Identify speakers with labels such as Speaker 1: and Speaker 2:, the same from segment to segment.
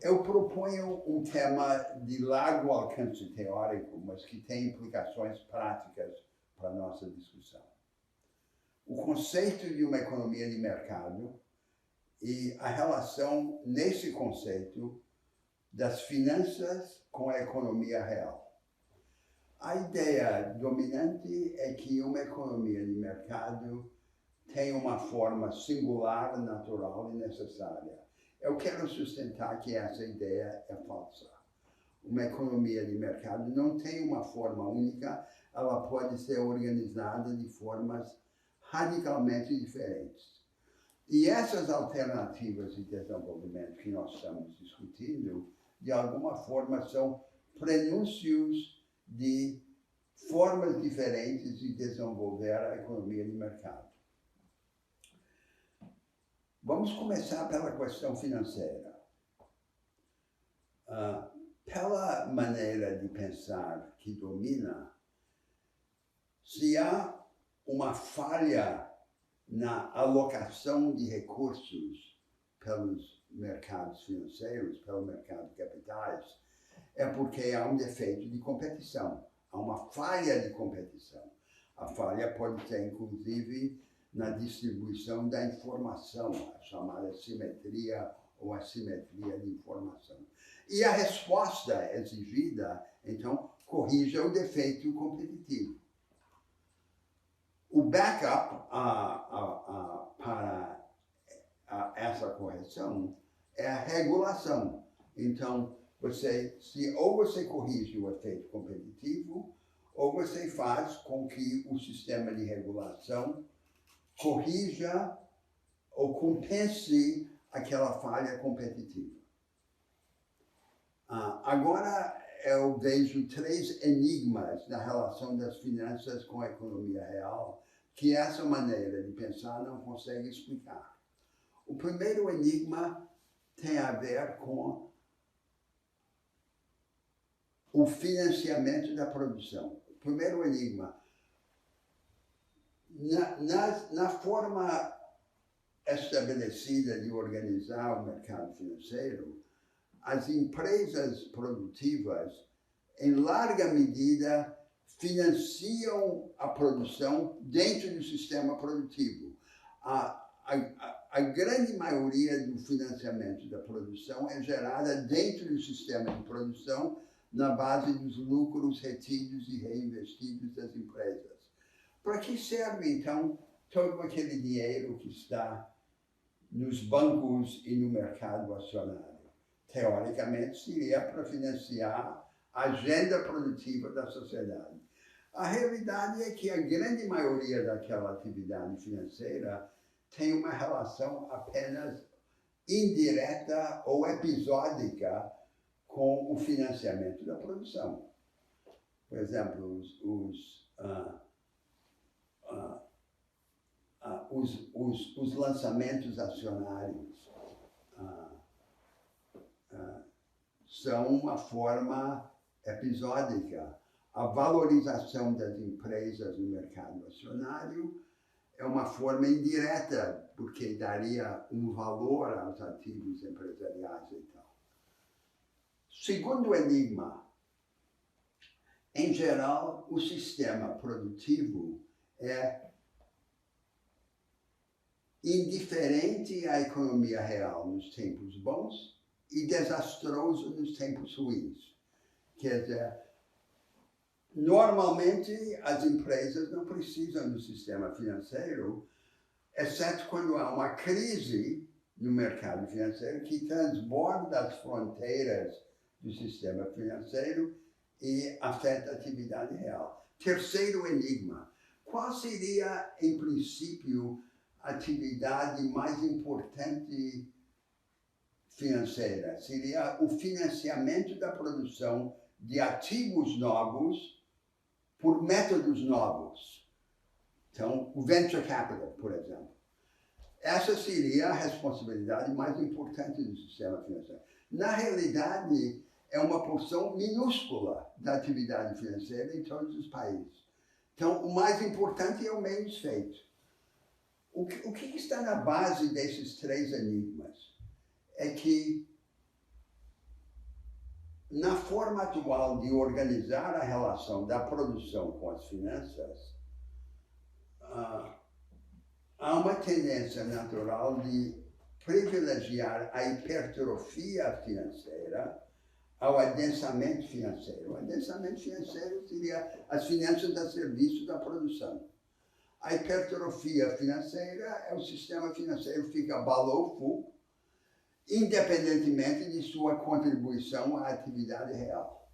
Speaker 1: Eu proponho um tema de largo alcance teórico, mas que tem implicações práticas para a nossa discussão. O conceito de uma economia de mercado e a relação nesse conceito das finanças com a economia real. A ideia dominante é que uma economia de mercado tem uma forma singular, natural e necessária. Eu quero sustentar que essa ideia é falsa. Uma economia de mercado não tem uma forma única, ela pode ser organizada de formas radicalmente diferentes. E essas alternativas de desenvolvimento que nós estamos discutindo, de alguma forma, são prenúncios de formas diferentes de desenvolver a economia de mercado. Vamos começar pela questão financeira. Pela maneira de pensar que domina, se há uma falha na alocação de recursos pelos mercados financeiros, pelo mercado de capitais, é porque há um defeito de competição, há uma falha de competição. A falha pode ser, inclusive, na distribuição da informação, a chamada simetria ou assimetria de informação. E a resposta exigida, então, corrija o defeito competitivo. O backup para essa correção é a regulação. Então, ou você corrige o efeito competitivo, ou você faz com que o sistema de regulação corrija ou compense aquela falha competitiva. Agora eu vejo 3 enigmas na relação das finanças com a economia real que essa maneira de pensar não consegue explicar. O primeiro enigma tem a ver com o financiamento da produção. O primeiro enigma. Na forma estabelecida de organizar o mercado financeiro, as empresas produtivas, em larga medida, financiam a produção dentro do sistema produtivo. A grande maioria do financiamento da produção é gerada dentro do sistema de produção, na base dos lucros retidos e reinvestidos das empresas. Para que serve, então, todo aquele dinheiro que está nos bancos e no mercado acionário? Teoricamente, seria para financiar a agenda produtiva da sociedade. A realidade é que a grande maioria daquela atividade financeira tem uma relação apenas indireta ou episódica com o financiamento da produção. Por exemplo, os lançamentos acionários são uma forma episódica. A valorização das empresas no mercado acionário é uma forma indireta, porque daria um valor aos ativos empresariais e tal. Segundo enigma, em geral, o sistema produtivo é indiferente à economia real nos tempos bons e desastroso nos tempos ruins. Quer dizer, normalmente as empresas não precisam do sistema financeiro, exceto quando há uma crise no mercado financeiro que transborda as fronteiras do sistema financeiro e afeta a atividade real. Terceiro enigma. Qual seria, em princípio, a atividade mais importante financeira? Seria o financiamento da produção de ativos novos por métodos novos. Então, o venture capital, por exemplo. Essa seria a responsabilidade mais importante do sistema financeiro. Na realidade, é uma porção minúscula da atividade financeira em todos os países. Então, o mais importante é o menos feito. O que está na base desses 3 enigmas é que na forma atual de organizar a relação da produção com as finanças, há uma tendência natural de privilegiar a hipertrofia financeira ao adensamento financeiro. O adensamento financeiro seria as finanças a serviço da produção. A hipertrofia financeira é o sistema financeiro que fica balofo, independentemente de sua contribuição à atividade real.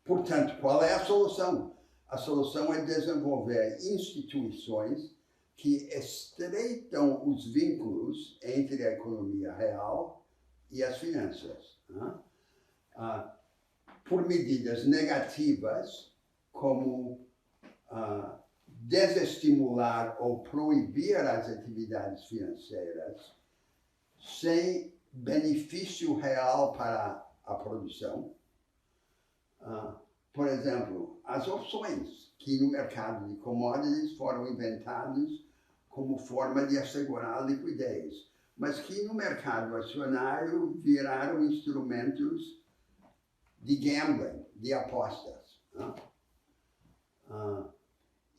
Speaker 1: Portanto, qual é a solução? A solução é desenvolver instituições que estreitam os vínculos entre a economia real e as finanças, por medidas negativas, como desestimular ou proibir as atividades financeiras sem benefício real para a produção. Por exemplo, as opções que no mercado de commodities foram inventadas como forma de assegurar a liquidez, mas que no mercado acionário viraram instrumentos de gambling, de apostas.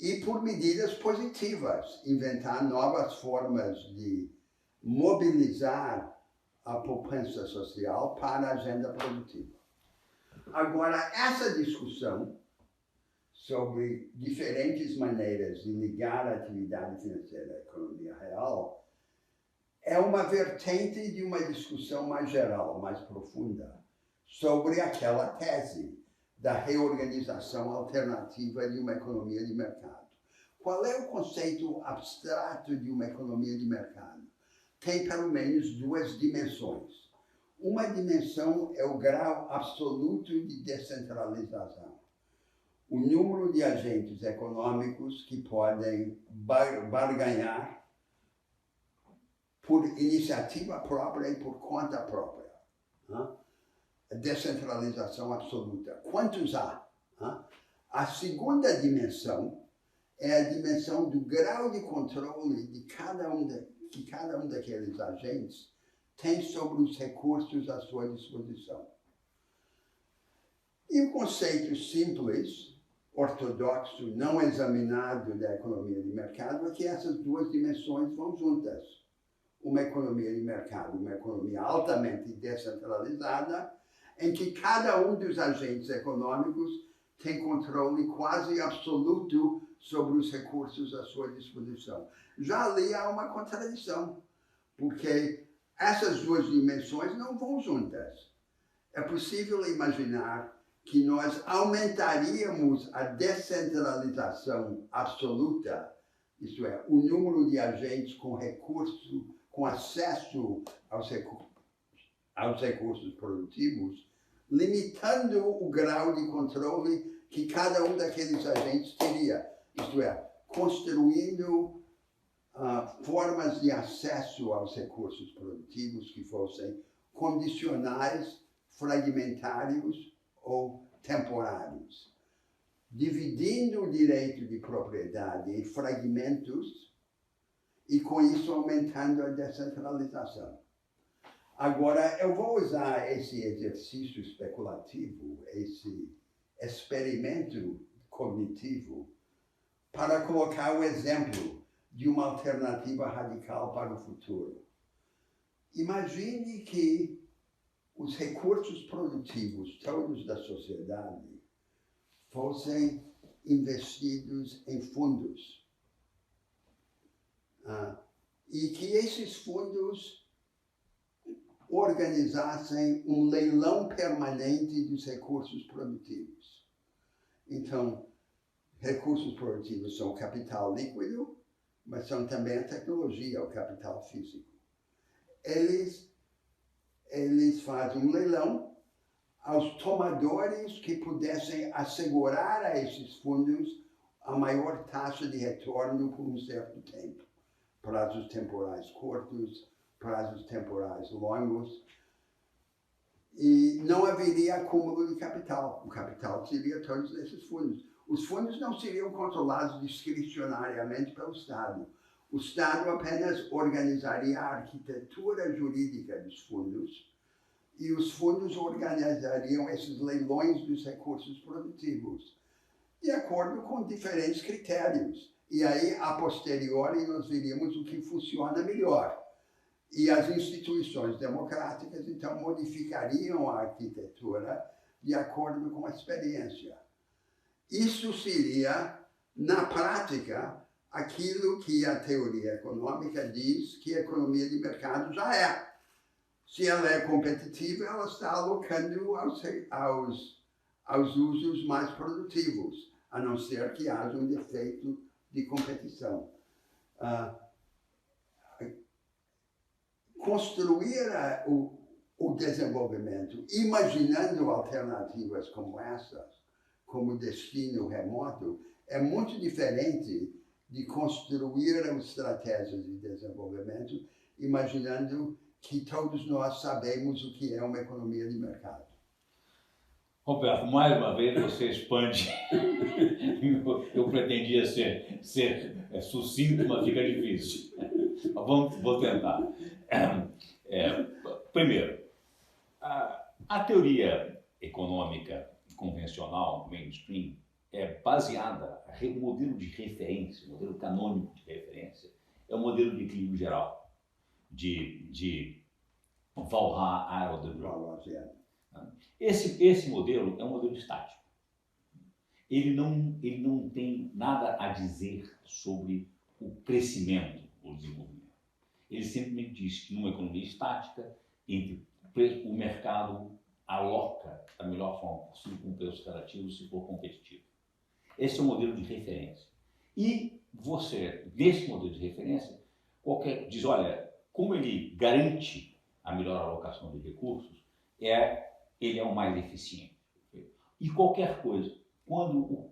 Speaker 1: E por medidas positivas, inventar novas formas de mobilizar a poupança social para a agenda produtiva. Agora, essa discussão sobre diferentes maneiras de ligar a atividade financeira à economia real é uma vertente de uma discussão mais geral, mais profunda, sobre aquela tese da reorganização alternativa de uma economia de mercado. Qual é o conceito abstrato de uma economia de mercado? Tem pelo menos duas dimensões. Uma dimensão é o grau absoluto de descentralização. O número de agentes econômicos que podem barganhar por iniciativa própria e por conta própria. A descentralização absoluta. Quantos há? A segunda dimensão é a dimensão do grau de controle de que cada um daqueles agentes tem sobre os recursos à sua disposição. E o conceito simples, ortodoxo, não examinado da economia de mercado é que essas duas dimensões vão juntas. Uma economia de mercado, uma economia altamente descentralizada, em que cada um dos agentes econômicos tem controle quase absoluto sobre os recursos à sua disposição. Já ali há uma contradição, porque essas duas dimensões não vão juntas. É possível imaginar que nós aumentaríamos a descentralização absoluta, isto é, o número de agentes com recurso, com acesso aos recursos produtivos, limitando o grau de controle que cada um daqueles agentes teria, isto é, construindo formas de acesso aos recursos produtivos que fossem condicionais, fragmentários ou temporários, dividindo o direito de propriedade em fragmentos e, com isso, aumentando a descentralização. Agora, eu vou usar esse exercício especulativo, esse experimento cognitivo, para colocar o exemplo de uma alternativa radical para o futuro. Imagine que os recursos produtivos todos da sociedade fossem investidos em fundos. E que esses fundos organizassem um leilão permanente dos recursos produtivos. Então, recursos produtivos são capital líquido, mas são também a tecnologia, o capital físico. Eles fazem um leilão aos tomadores que pudessem assegurar a esses fundos a maior taxa de retorno por um certo tempo. Prazos temporais curtos, prazos temporais longos. E não haveria acúmulo de capital. O capital seria todos esses fundos. Os fundos não seriam controlados discricionariamente pelo Estado. O Estado apenas organizaria a arquitetura jurídica dos fundos e os fundos organizariam esses leilões dos recursos produtivos, de acordo com diferentes critérios. E aí, a posteriori, nós veríamos o que funciona melhor. E as instituições democráticas, então, modificariam a arquitetura de acordo com a experiência. Isso seria, na prática, aquilo que a teoria econômica diz que a economia de mercado já é. Se ela é competitiva, ela está alocando aos usos mais produtivos, a não ser que haja um defeito de competição. Construir o desenvolvimento, imaginando alternativas como essas, como destino remoto, é muito diferente de construir estratégias de desenvolvimento, imaginando que todos nós sabemos o que é uma economia de mercado.
Speaker 2: Roberto, mais uma vez você expande. Eu pretendia ser sucinto, mas fica difícil. Vou tentar. Primeiro, a teoria econômica convencional, mainstream, é baseada, o modelo de referência, o modelo canônico de referência, é o modelo de equilíbrio geral, de Walras-Aro-de-Broglie. Esse modelo é um modelo estático. Ele não tem nada a dizer sobre o crescimento ou desenvolvimento. Ele simplesmente diz que numa economia estática, o mercado aloca da melhor forma possível com preços relativos se for competitivo. Esse é o modelo de referência. E você, desse modelo de referência, diz, olha, como ele garante a melhor alocação de recursos, ele é o mais eficiente. E qualquer coisa, quando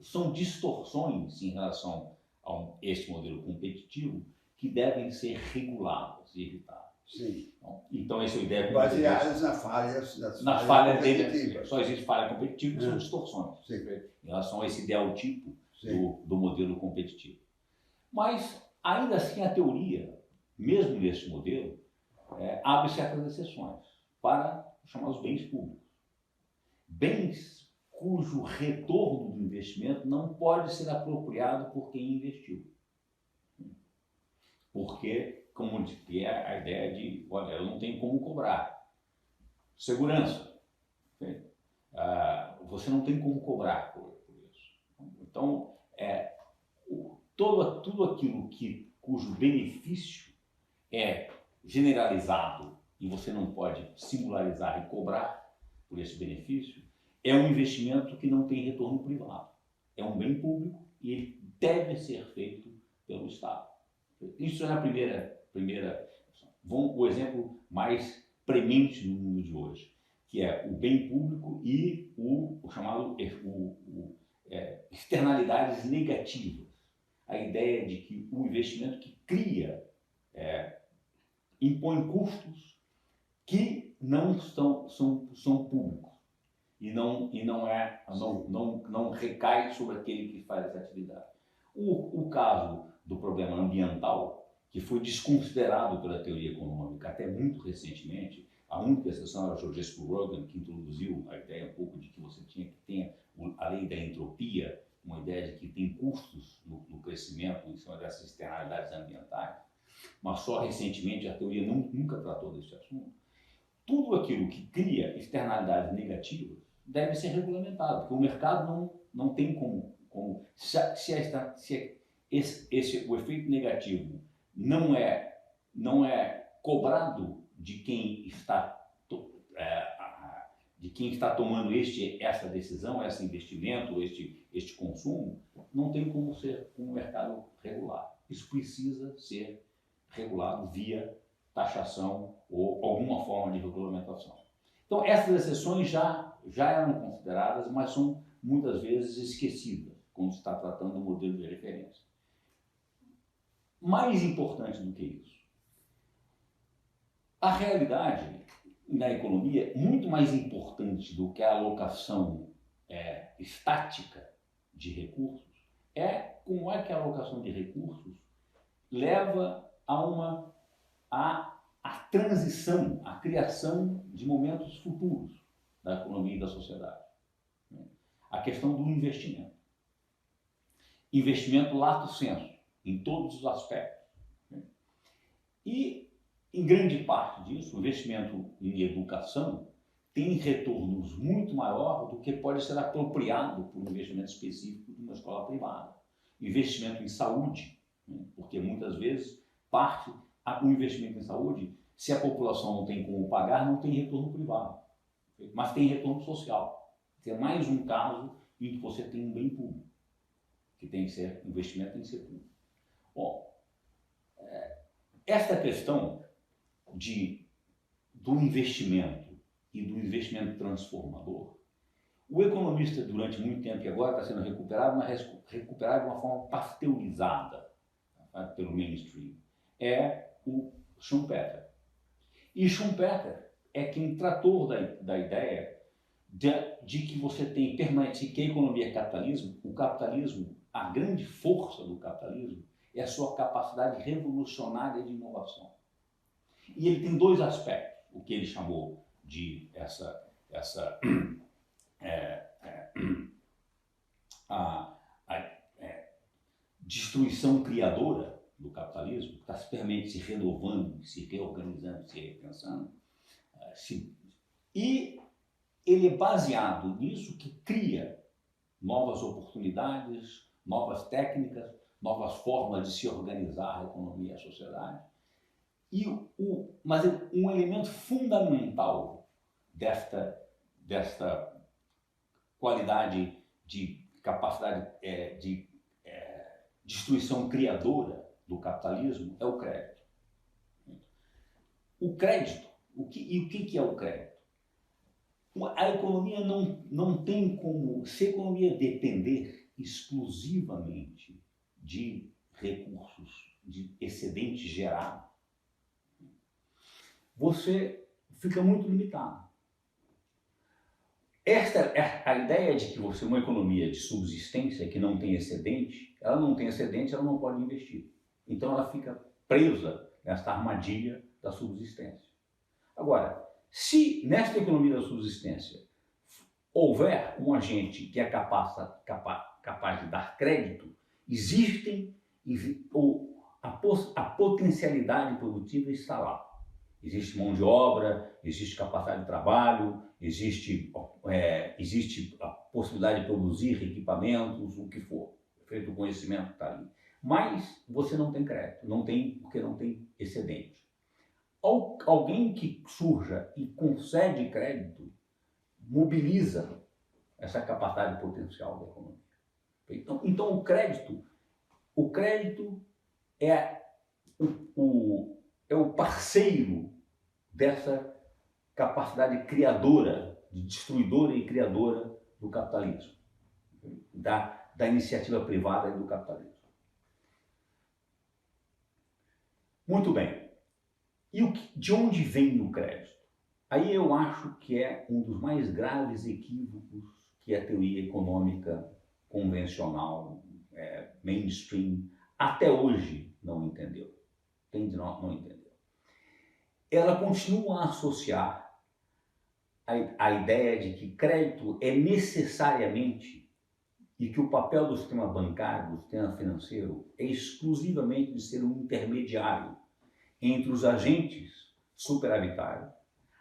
Speaker 2: são distorções em relação a esse modelo competitivo, que devem ser reguladas e evitadas.
Speaker 1: Sim.
Speaker 2: Então, essa é a ideia.
Speaker 1: Baseadas nas falhas
Speaker 2: competitivas. Só existe falha competitiva, que são distorções.
Speaker 1: Sim.
Speaker 2: Em relação a esse ideotipo do modelo competitivo. Mas, ainda assim, a teoria, mesmo nesse modelo, abre certas exceções para chamar os bens públicos. Bens cujo retorno do investimento não pode ser apropriado por quem investiu. Porque, como é a ideia de, olha, eu não tenho como cobrar. Segurança. Você não tem como cobrar por isso. Então, tudo aquilo cujo benefício é generalizado e você não pode singularizar e cobrar por esse benefício, é um investimento que não tem retorno privado. É um bem público e ele deve ser feito pelo Estado. Isso é a primeira o exemplo mais premente no mundo de hoje, que é o bem público e o chamado externalidades negativas. A ideia de que o investimento que cria impõe custos que não são públicos e não recai sobre aquele que faz essa atividade. O caso do problema ambiental, que foi desconsiderado pela teoria econômica até muito recentemente, a única exceção era o Georges Rogan, que introduziu a ideia um pouco de que você tinha que ter a lei da entropia, uma ideia de que tem custos no crescimento em cima dessas externalidades ambientais, mas só recentemente a teoria nunca tratou desse assunto. Tudo aquilo que cria externalidades negativas deve ser regulamentado, porque o mercado não tem como o efeito negativo não é cobrado de quem está tomando essa decisão, esse investimento, este consumo, não tem como ser um mercado regular. Isso precisa ser regulado via taxação ou alguma forma de regulamentação. Então, essas exceções já eram consideradas, mas são muitas vezes esquecidas quando se está tratando do modelo de referência. Mais importante do que isso, a realidade na economia, muito mais importante do que a alocação estática de recursos, como é que a alocação de recursos leva a transição, a criação de momentos futuros da economia e da sociedade. A questão do investimento. Investimento lato sensu, em todos os aspectos. E, em grande parte disso, o investimento em educação tem retornos muito maior do que pode ser apropriado por um investimento específico de uma escola privada. Investimento em saúde, porque muitas vezes o investimento em saúde, se a população não tem como pagar, não tem retorno privado, mas tem retorno social. É mais um caso em que você tem um bem público, que tem que ser, investimento tem que ser público. Bom, esta questão do investimento e do investimento transformador, o economista, durante muito tempo, e agora está sendo recuperado, mas recuperado de uma forma pasteurizada, pelo mainstream, é o Schumpeter. E Schumpeter é quem tratou da ideia de que você tem permanente, que a economia é capitalismo. O capitalismo, a grande força do capitalismo é a sua capacidade revolucionária de inovação. E ele tem dois aspectos, o que ele chamou de destruição criadora do capitalismo, que está se permanente se renovando, se reorganizando, se repensando, e ele é baseado nisso que cria novas oportunidades, novas técnicas, novas formas de se organizar a economia e a sociedade. Mas um elemento fundamental desta qualidade de capacidade de destruição criadora do capitalismo é o crédito. O crédito, o que é o crédito? A economia não tem como, se a economia depender exclusivamente de recursos, de excedente gerado, você fica muito limitado. A ideia de que você, uma economia de subsistência que não tem excedente, ela não pode investir. Então ela fica presa nesta armadilha da subsistência. Agora, se nesta economia da subsistência houver um agente que é capaz de dar crédito, a potencialidade produtiva está lá. Existe mão de obra, existe capacidade de trabalho, existe a possibilidade de produzir equipamentos, o que for. Feito o conhecimento que está ali. Mas você não tem crédito, porque não tem excedente. Alguém que surja e concede crédito mobiliza essa capacidade potencial da economia. Então o crédito é o parceiro dessa capacidade criadora, destruidora e criadora do capitalismo, da iniciativa privada e do capitalismo. Muito bem. E de onde vem o crédito? Aí eu acho que é um dos mais graves equívocos que a teoria econômica convencional, mainstream, até hoje não entendeu. Não entendeu. Ela continua a associar a ideia de que crédito é necessariamente e que o papel do sistema bancário, do sistema financeiro, é exclusivamente de ser um intermediário entre os agentes superavitários,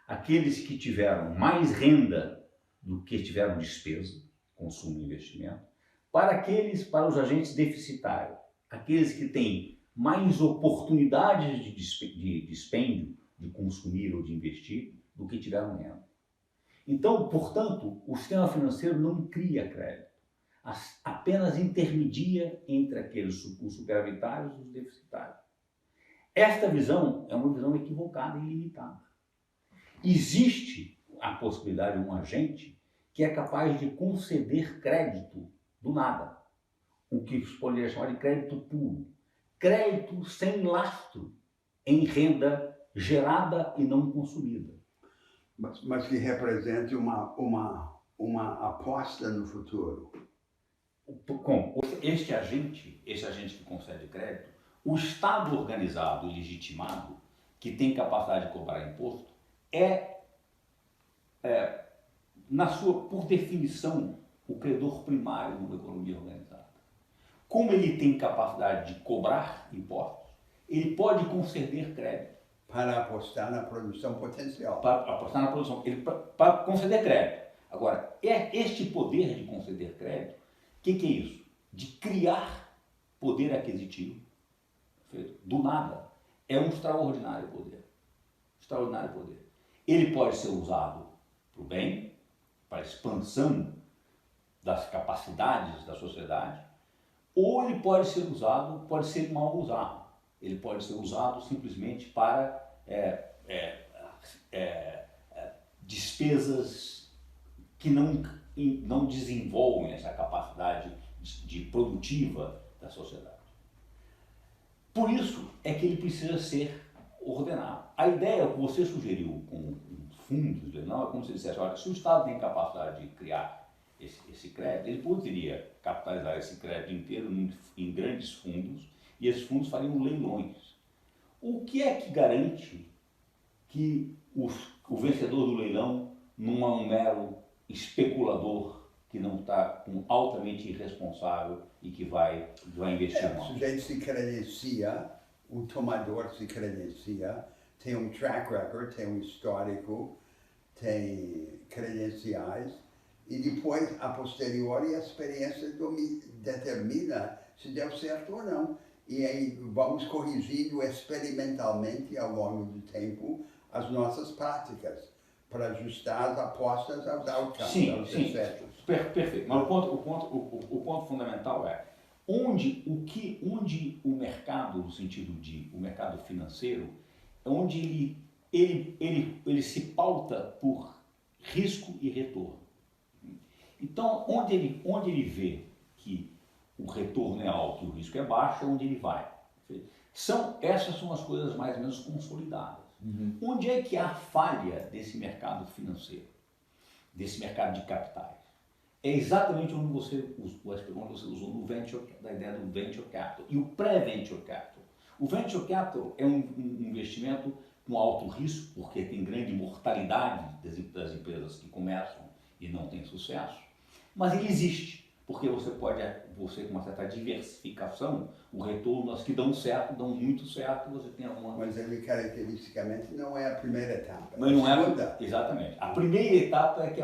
Speaker 2: aqueles que tiveram mais renda do que tiveram despesa, consumo e investimento, para os agentes deficitários, aqueles que têm mais oportunidades de dispêndio, de consumir ou de investir, do que tiveram renda. Então, portanto, o sistema financeiro não cria crédito, apenas intermedia entre os superavitários e os deficitários. Esta visão é uma visão equivocada e limitada. Existe a possibilidade de um agente que é capaz de conceder crédito do nada, o que se poderia chamar de crédito puro. Crédito sem lastro em renda gerada e não consumida.
Speaker 1: Mas que represente uma aposta no futuro.
Speaker 2: Esse agente que concede crédito, o Estado organizado e legitimado que tem capacidade de cobrar imposto por definição, o credor primário numa economia organizada. Como ele tem capacidade de cobrar impostos, ele pode conceder crédito.
Speaker 1: Para apostar na produção potencial.
Speaker 2: Para apostar na produção, para conceder crédito. Agora, este poder de conceder crédito, o que é isso? De criar poder aquisitivo, do nada, é um extraordinário poder. Extraordinário poder. Ele pode ser usado para o bem, para a expansão das capacidades da sociedade, ou ele pode ser usado, pode ser mal usado. Ele pode ser usado simplesmente para despesas que não desenvolvem essa capacidade de produtiva da sociedade. Por isso é que ele precisa ser ordenado. A ideia que você sugeriu com os fundos, não é como se dissesse, olha, se o Estado tem capacidade de criar esse crédito, ele poderia capitalizar esse crédito inteiro em grandes fundos, e esses fundos fariam leilões. O que é que garante que o vencedor do leilão não é um mero especulador que não está altamente irresponsável e que vai investir
Speaker 1: O sujeito se credencia, o tomador se credencia, tem um track record, tem um histórico, tem credenciais, e depois, a posteriori, a experiência determina se deu certo ou não. E aí vamos corrigindo experimentalmente ao longo do tempo as nossas práticas para ajustar as apostas aos outcomes, aos efeitos.
Speaker 2: Perfeito. Mas o ponto fundamental é onde o mercado, no sentido de o mercado financeiro, onde ele se pauta por risco e retorno. Então, onde ele vê que o retorno é alto e o risco é baixo, é onde ele vai. Essas são as coisas mais ou menos consolidadas. Onde é que há falha desse mercado financeiro, desse mercado de capitais? É exatamente onde você usou no da ideia do venture capital e o pré-venture capital. O venture capital é um investimento com alto risco, porque tem grande mortalidade das empresas que começam e não têm sucesso, mas ele existe. Porque você com uma certa diversificação, o retorno, as que dão certo, dão muito certo, você tem alguma...
Speaker 1: Mas ele caracteristicamente não é a primeira etapa.
Speaker 2: Mas não é, exatamente. A primeira etapa é que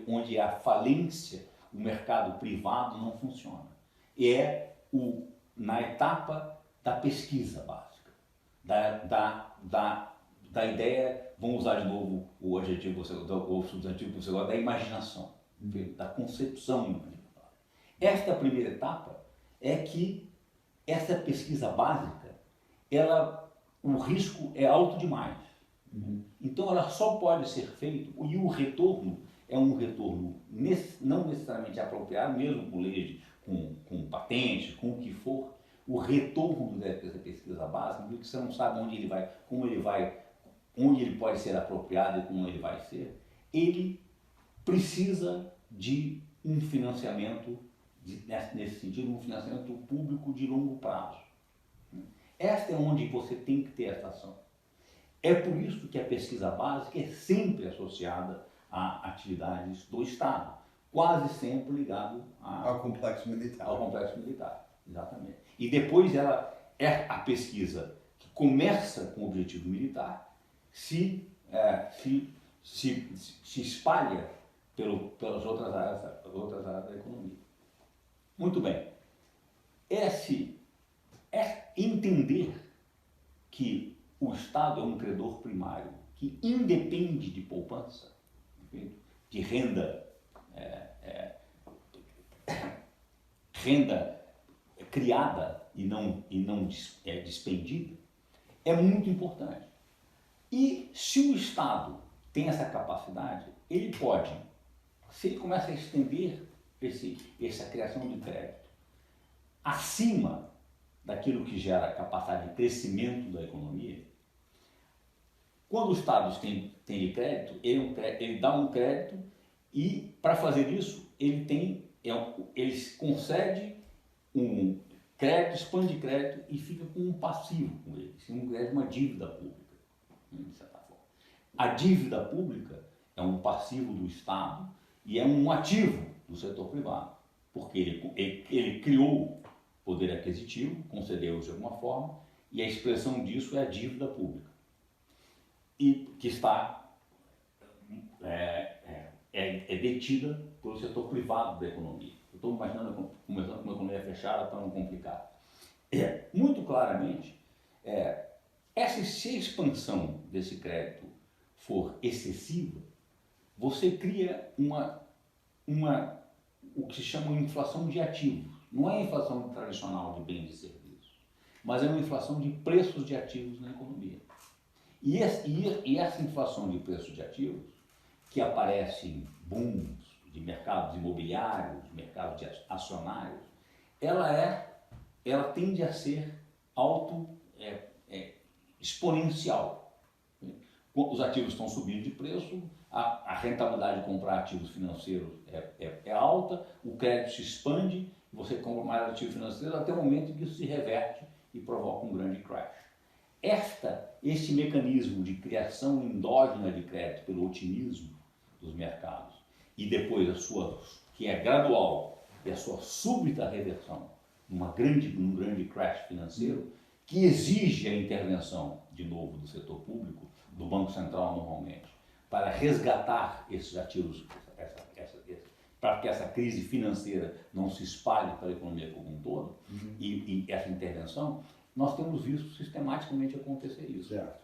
Speaker 2: onde a falência, o mercado privado não funciona. Na etapa da pesquisa básica, da ideia, vamos usar de novo o adjetivo, o substantivo que você gosta, da imaginação. Da concepção imaginatória. Esta primeira etapa é que essa pesquisa básica, o risco é alto demais. Então ela só pode ser feita, e o retorno é um retorno não necessariamente apropriado, mesmo com leis, com patente, com o que for, o retorno dessa pesquisa básica, porque você não sabe onde ele vai, onde ele pode ser apropriado e como ele vai ser, ele precisa de um financiamento, nesse sentido, um financiamento público de longo prazo. Esta é onde você tem que ter essa ação. É por isso que a pesquisa básica é sempre associada a atividades do Estado, quase sempre ligado
Speaker 1: ao complexo militar.
Speaker 2: Ao complexo militar, exatamente. E depois ela é a pesquisa que começa com o objetivo militar, se espalha pelas outras áreas da economia. Muito bem. Entender que o Estado é um credor primário que independe de poupança, de renda criada e não despendida, é muito importante. E se o Estado tem essa capacidade, ele pode, se ele começa a estender essa criação de crédito acima daquilo que gera capacidade de crescimento da economia, quando os Estados têm de crédito, ele dá um crédito e, para fazer isso, ele concede crédito, expande crédito e fica com um passivo com ele. Isso é uma dívida pública, de certa forma. A dívida pública é um passivo do Estado e é um ativo do setor privado, porque ele criou poder aquisitivo, concedeu-o de alguma forma, e a expressão disso é a dívida pública, e que está detida pelo setor privado da economia. Eu estou imaginando começando com uma economia fechada para não complicar. Muito claramente, se a expansão desse crédito for excessiva, você cria o que se chama de inflação de ativos. Não é a inflação tradicional de bens e serviços, mas é uma inflação de preços de ativos na economia. E essa inflação de preços de ativos, que aparece em booms de mercados imobiliários, de mercados acionários, ela tende a ser exponencial. Os ativos estão subindo de preço, a rentabilidade de comprar ativos financeiros é alta, o crédito se expande, você compra mais ativos financeiros até o momento em que isso se reverte e provoca um grande crash. Esse mecanismo de criação endógena de crédito pelo otimismo dos mercados e depois que é gradual, e a sua súbita reversão num grande crash financeiro, que exige a intervenção, de novo, do setor público, do Banco Central normalmente, para resgatar esses ativos, para que essa crise financeira não se espalhe pela economia como um todo, e essa intervenção, nós temos visto sistematicamente acontecer isso.
Speaker 1: Certo.